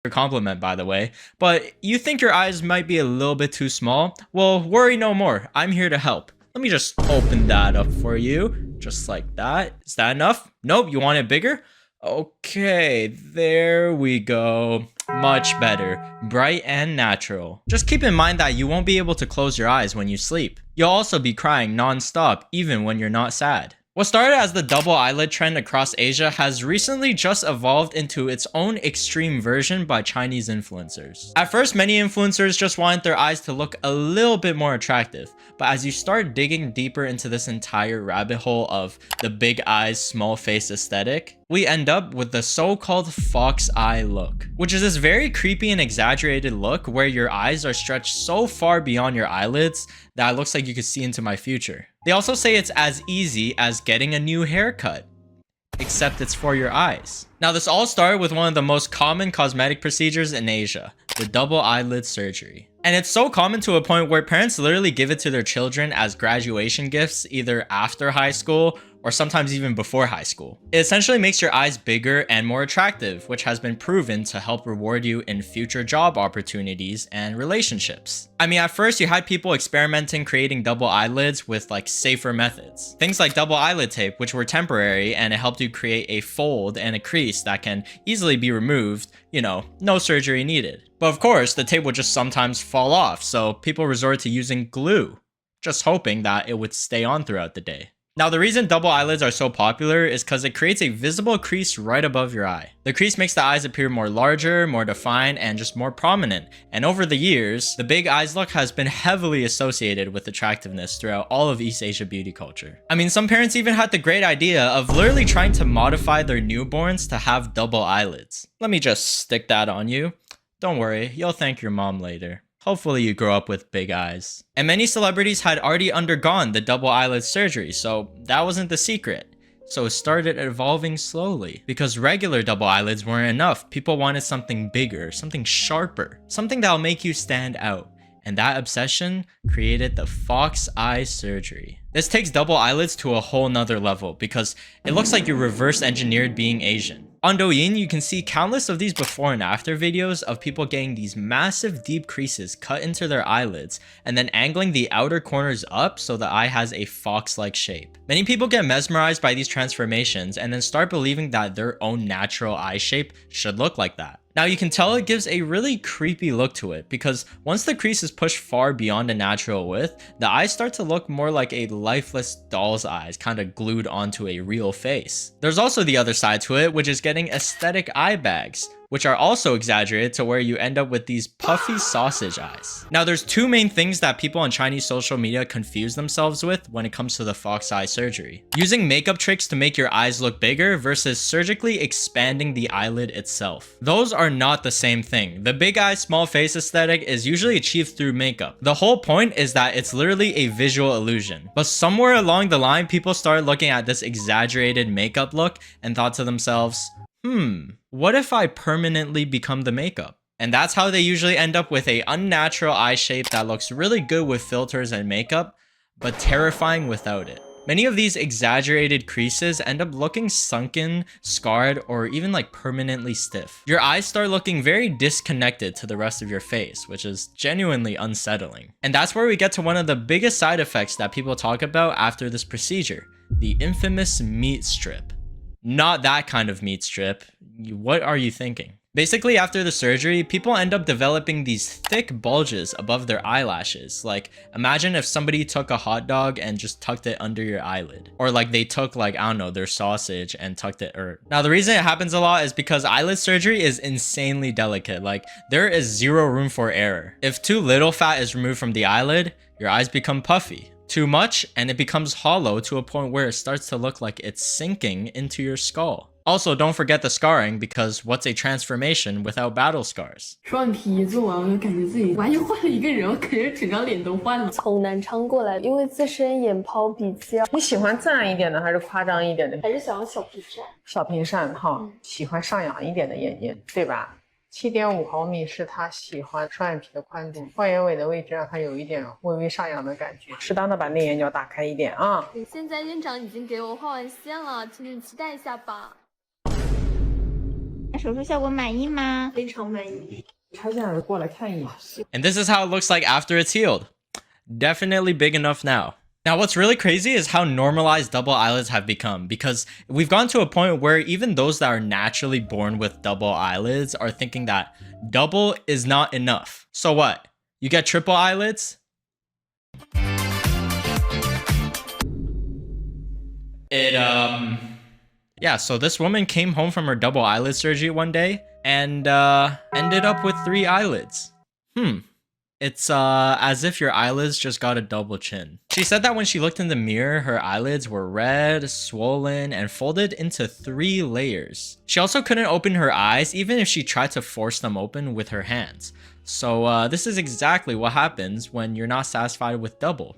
compliment, by the way, but you think your eyes might be a little bit too small? Well, worry no more. I'm here to help. Let me just open that up for you, just like that. Is that enough? Nope, you want it bigger? Okay, there we go. Much better. Bright and natural. Just keep in mind that you won't be able to close your eyes when you sleep. You'll also be crying non-stop, even when you're not sad. What started as the double eyelid trend across Asia has recently just evolved into its own extreme version by Chinese influencers. At first, many influencers just wanted their eyes to look a little bit more attractive, but as you start digging deeper into this entire rabbit hole of the big eyes, small face aesthetic, we end up with the so-called fox eye look, which is this very creepy and exaggerated look where your eyes are stretched so far beyond your eyelids that it looks like you could see into my future. They also say it's as easy as getting a new haircut, except it's for your eyes. Now, this all started with one of the most common cosmetic procedures in Asia, the double eyelid surgery. And it's so common to a point where parents literally give it to their children as graduation gifts, either after high school or sometimes even before high school. It essentially makes your eyes bigger and more attractive, which has been proven to help reward you in future job opportunities and relationships. I mean, at first you had people experimenting creating double eyelids with like safer methods. Things like double eyelid tape, which were temporary, and it helped you create a fold and a crease that can easily be removed, you know, no surgery needed. But of course, the tape would just sometimes fall off, so people resort to using glue, just hoping that it would stay on throughout the day. Now, the reason double eyelids are so popular is because it creates a visible crease right above your eye. The crease makes the eyes appear more larger, more defined, and just more prominent. And over the years, the big eyes look has been heavily associated with attractiveness throughout all of East Asia beauty culture. I mean, some parents even had the great idea of literally trying to modify their newborns to have double eyelids. Let me just stick that on you. Don't worry, you'll thank your mom later. Hopefully you grow up with big eyes. And many celebrities had already undergone the double eyelid surgery, so that wasn't the secret. So it started evolving slowly. Because regular double eyelids weren't enough, people wanted something bigger, something sharper, something that'll make you stand out. And that obsession created the fox eye surgery. This takes double eyelids to a whole nother level because it looks like you reverse engineered being Asian. On Douyin, you can see countless of these before and after videos of people getting these massive deep creases cut into their eyelids and then angling the outer corners up so the eye has a fox-like shape. Many people get mesmerized by these transformations and then start believing that their own natural eye shape should look like that. Now you can tell it gives a really creepy look to it because once the crease is pushed far beyond a natural width, the eyes start to look more like a lifeless doll's eyes kind of glued onto a real face. There's also the other side to it, which is getting aesthetic eye bags, which are also exaggerated to where you end up with these puffy sausage eyes. Now there's two main things that people on Chinese social media confuse themselves with when it comes to the fox eye surgery. Using makeup tricks to make your eyes look bigger versus surgically expanding the eyelid itself. Those are not the same thing. The big eye, small face aesthetic is usually achieved through makeup. The whole point is that it's literally a visual illusion. But somewhere along the line, people started looking at this exaggerated makeup look and thought to themselves, what if I permanently become the makeup? And that's how they usually end up with a unnatural eye shape that looks really good with filters and makeup, but terrifying without it. Many of these exaggerated creases end up looking sunken, scarred, or even like permanently stiff. Your eyes start looking very disconnected to the rest of your face, which is genuinely unsettling. And that's where we get to one of the biggest side effects that people talk about after this procedure, the infamous meat strip. Not that kind of meat strip. What are you thinking? Basically, after the surgery, people end up developing these thick bulges above their eyelashes. Like, imagine if somebody took a hot dog and just tucked it under your eyelid. Or like they took like, I don't know, their sausage and tucked it. Now, the reason it happens a lot is because eyelid surgery is insanely delicate. Like, there is zero room for error. If too little fat is removed from the eyelid, your eyes become puffy. Too much, and it becomes hollow to a point where it starts to look like it's sinking into your skull. Also, don't forget the scarring, because what's a transformation without battle scars? 双眼皮做完，我就感觉自己完全换了一个人，我感觉整张脸都换了。从南昌过来，因为自身眼泡比较。你喜欢自然一点的，还是夸张一点的？还是想要小平扇。小平扇哈，喜欢上扬一点的眼睛，对吧？7.5毫米是他喜欢双眼皮的宽度，画眼尾的位置让他有一点微微上扬的感觉，适当的把内眼角打开一点啊。现在院长已经给我画完线了，请你期待一下吧。手术效果满意吗？非常满意。拆下来过来看一眼。And this is how it looks like after it's healed. Definitely big enough now. Now, what's really crazy is how normalized double eyelids have become, because we've gone to a point where even those that are naturally born with double eyelids are thinking that double is not enough. So what? You get triple eyelids? Yeah, so this woman came home from her double eyelid surgery one day and ended up with 3 eyelids. It's as if your eyelids just got a double chin. She said that when she looked in the mirror, her eyelids were red, swollen, and folded into 3 layers. She also couldn't open her eyes even if she tried to force them open with her hands. So this is exactly what happens when you're not satisfied with double.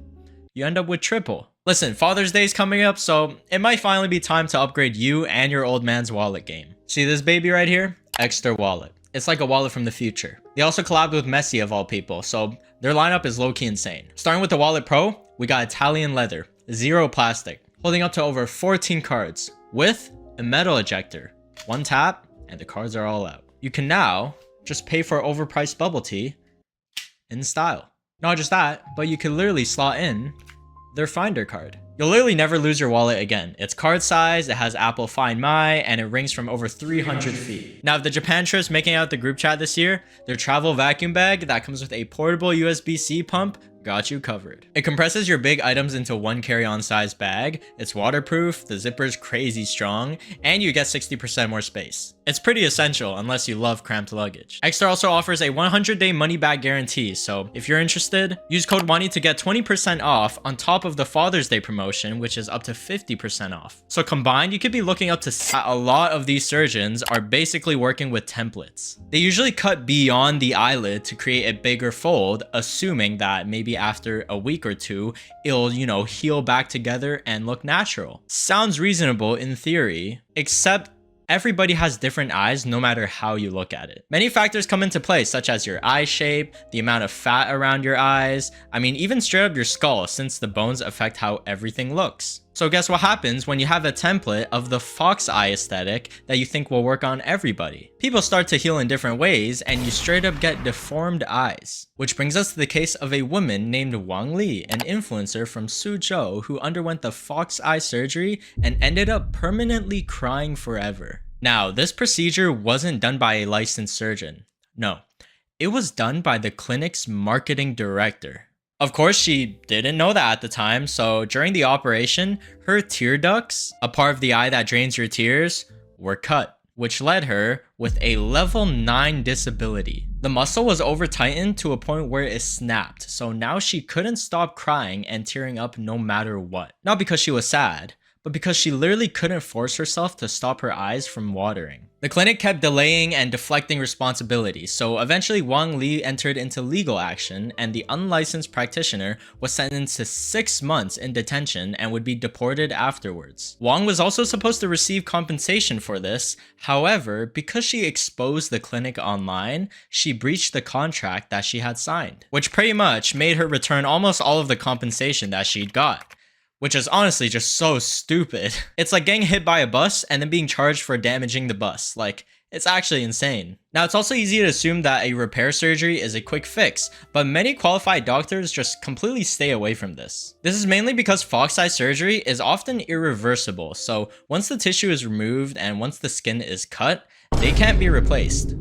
You end up with triple. Listen, Father's Day is coming up, so it might finally be time to upgrade you and your old man's wallet game. See this baby right here? Ekster wallet. It's like a wallet from the future. They also collabed with Messi of all people, so their lineup is low-key insane. Starting with the Wallet Pro, we got Italian leather, 0 plastic, holding up to over 14 cards, with a metal ejector. 1 tap, and the cards are all out. You can now just pay for overpriced bubble tea in style. Not just that, but you can literally slot in their Finder card. You'll literally never lose your wallet again. It's card size, it has Apple Find My, and it rings from over 300 feet. Now, if the Japan trip's making out the group chat this year, their travel vacuum bag that comes with a portable USB-C pump got you covered. It compresses your big items into 1 carry-on size bag, it's waterproof, the zipper's crazy strong, and you get 60% more space. It's pretty essential unless you love cramped luggage. Ekster also offers a 100-day money-back guarantee, so if you're interested, use code WANI to get 20% off on top of the Father's Day promotion, which is up to 50% off. So combined, you could be looking up to a lot of these surgeons are basically working with templates. They usually cut beyond the eyelid to create a bigger fold, assuming that maybe after a week or 2, it'll, heal back together and look natural. Sounds reasonable in theory, except everybody has different eyes no matter how you look at it. Many factors come into play, such as your eye shape, the amount of fat around your eyes, even straight up your skull, since the bones affect how everything looks. So guess what happens when you have a template of the fox eye aesthetic that you think will work on everybody? People start to heal in different ways and you straight up get deformed eyes. Which brings us to the case of a woman named Wang Li, an influencer from Suzhou who underwent the fox eye surgery and ended up permanently crying forever. Now, this procedure wasn't done by a licensed surgeon. No, it was done by the clinic's marketing director. Of course, she didn't know that at the time, so during the operation, her tear ducts, a part of the eye that drains your tears, were cut, which led her with a level 9 disability. The muscle was over-tightened to a point where it snapped, so now she couldn't stop crying and tearing up no matter what. Not because she was sad, but because she literally couldn't force herself to stop her eyes from watering. The clinic kept delaying and deflecting responsibility, so eventually Wang Li entered into legal action and the unlicensed practitioner was sentenced to 6 months in detention and would be deported afterwards. Wang was also supposed to receive compensation for this, however, because she exposed the clinic online, she breached the contract that she had signed, which pretty much made her return almost all of the compensation that she'd got. Which is honestly just so stupid. It's like getting hit by a bus and then being charged for damaging the bus. Like, it's actually insane. Now, it's also easy to assume that a repair surgery is a quick fix, but many qualified doctors just completely stay away from this. This is mainly because fox eye surgery is often irreversible, so once the tissue is removed and once the skin is cut, they can't be replaced.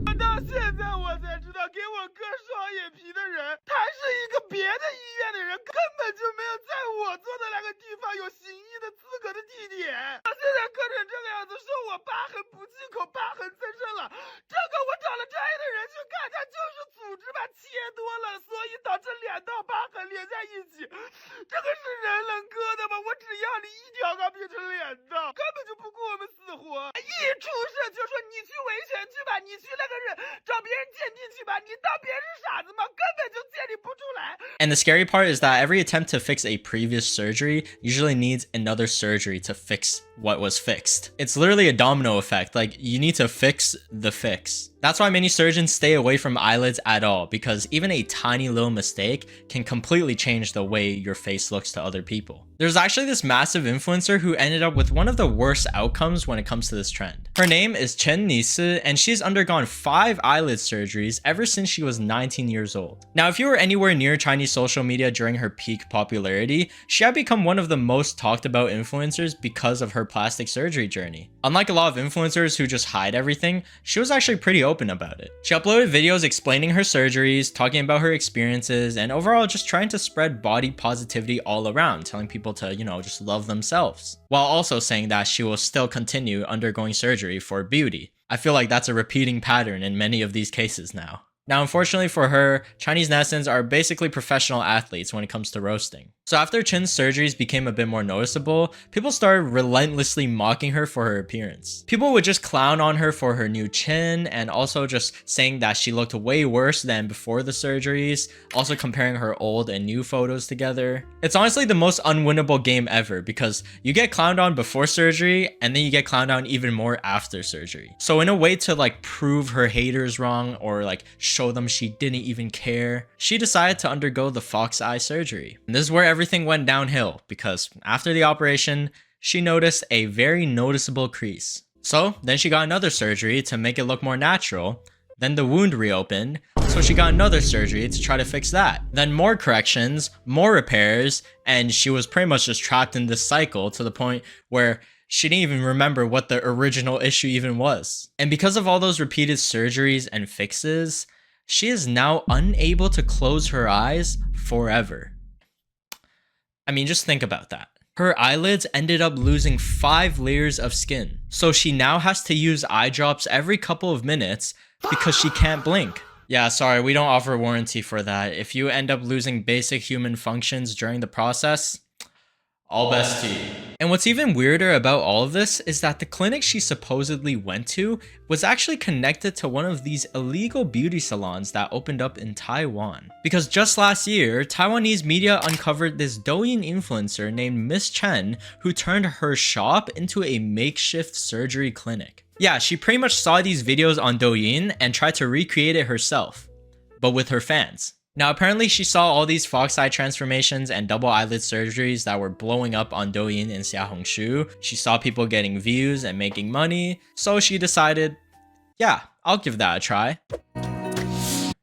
And the scary part is that every attempt to fix a previous surgery usually needs another surgery to fix what was fixed. It's literally a domino effect, like you need to fix the fix. That's why many surgeons stay away from eyelids at all, because even a tiny little mistake can completely change the way your face looks to other people. There's actually this massive influencer who ended up with one of the worst outcomes when it comes to this trend. Her name is Chen Nisi, and she's undergone 5 eyelid surgeries ever since she was 19 years old. Now, if you were anywhere near Chinese social media during her peak popularity, she had become one of the most talked about influencers because of her plastic surgery journey. Unlike a lot of influencers who just hide everything, she was actually pretty open about it. She uploaded videos explaining her surgeries, talking about her experiences, and overall just trying to spread body positivity all around, telling people to, just love themselves, while also saying that she will still continue undergoing surgery for beauty. I feel like that's a repeating pattern in many of these cases now. Now, unfortunately for her, Chinese netizens are basically professional athletes when it comes to roasting. So after Chen's surgeries became a bit more noticeable, people started relentlessly mocking her for her appearance. People would just clown on her for her new chin, and also just saying that she looked way worse than before the surgeries, also comparing her old and new photos together. It's honestly the most unwinnable game ever, because you get clowned on before surgery, and then you get clowned on even more after surgery. So in a way to prove her haters wrong, or show them she didn't even care, she decided to undergo the fox eye surgery. And this is where everything went downhill, because after the operation, she noticed a very noticeable crease. So then she got another surgery to make it look more natural. Then the wound reopened, so she got another surgery to try to fix that. Then more corrections, more repairs, and she was pretty much just trapped in this cycle to the point where she didn't even remember what the original issue even was. And because of all those repeated surgeries and fixes, she is now unable to close her eyes forever. I mean, just think about that. Her eyelids ended up losing 5 layers of skin. So she now has to use eye drops every couple of minutes because she can't blink. Yeah, sorry, we don't offer warranty for that. If you end up losing basic human functions during the process, all best to you. And what's even weirder about all of this is that the clinic she supposedly went to was actually connected to one of these illegal beauty salons that opened up in Taiwan. Because just last year, Taiwanese media uncovered this Douyin influencer named Miss Chen who turned her shop into a makeshift surgery clinic. Yeah, she pretty much saw these videos on Douyin and tried to recreate it herself, but with her fans. Now, apparently she saw all these fox eye transformations and double eyelid surgeries that were blowing up on Douyin and Xiaohongshu. She saw people getting views and making money, so she decided, yeah, I'll give that a try.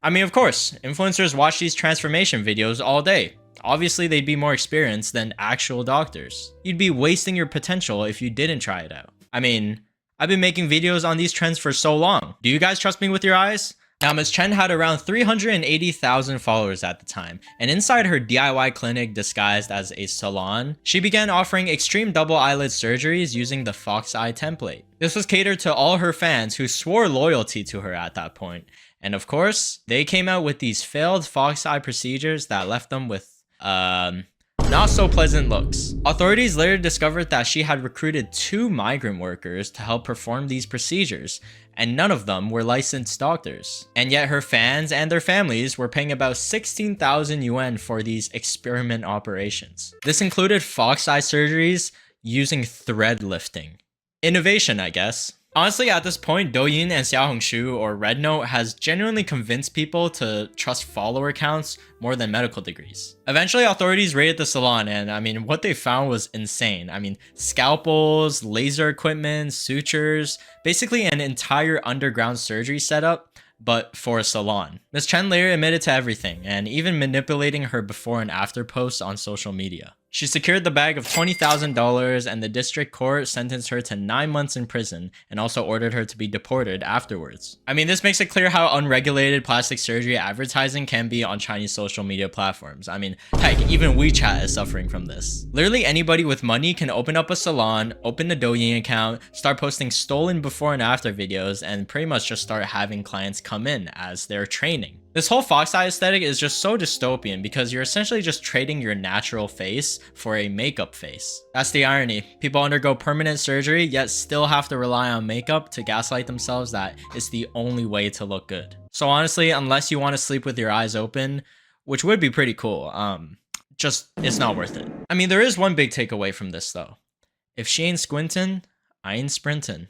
I mean, of course, influencers watch these transformation videos all day. Obviously, they'd be more experienced than actual doctors. You'd be wasting your potential if you didn't try it out. I mean, I've been making videos on these trends for so long. Do you guys trust me with your eyes? Now, Ms. Chen had around 380,000 followers at the time, and inside her DIY clinic disguised as a salon, she began offering extreme double eyelid surgeries using the fox eye template. This was catered to all her fans who swore loyalty to her at that point. And of course, they came out with these failed fox eye procedures that left them with, not so pleasant looks. Authorities later discovered that she had recruited 2 migrant workers to help perform these procedures, and none of them were licensed doctors. And yet her fans and their families were paying about 16,000 yuan for these experiment operations. This included fox eye surgeries using thread lifting. Innovation, I guess. Honestly, at this point, Douyin and Xiaohongshu or Rednote has genuinely convinced people to trust follower counts more than medical degrees. Eventually, authorities raided the salon, and I mean, what they found was insane. I mean, scalpels, laser equipment, sutures, basically an entire underground surgery setup, but for a salon. Ms. Chen later admitted to everything, and even manipulating her before and after posts on social media. She secured the bag of $20,000, and the district court sentenced her to 9 months in prison and also ordered her to be deported afterwards. I mean, this makes it clear how unregulated plastic surgery advertising can be on Chinese social media platforms. I mean, heck, even WeChat is suffering from this. Literally anybody with money can open up a salon, open a Douyin account, start posting stolen before and after videos, and pretty much just start having clients come in as they're training. This whole fox eye aesthetic is just so dystopian because you're essentially just trading your natural face for a makeup face. That's the irony. People undergo permanent surgery yet still have to rely on makeup to gaslight themselves that it's the only way to look good. So honestly, unless you want to sleep with your eyes open, which would be pretty cool, just it's not worth it. I mean, there is one big takeaway from this though. If she ain't squinting, I ain't sprinting.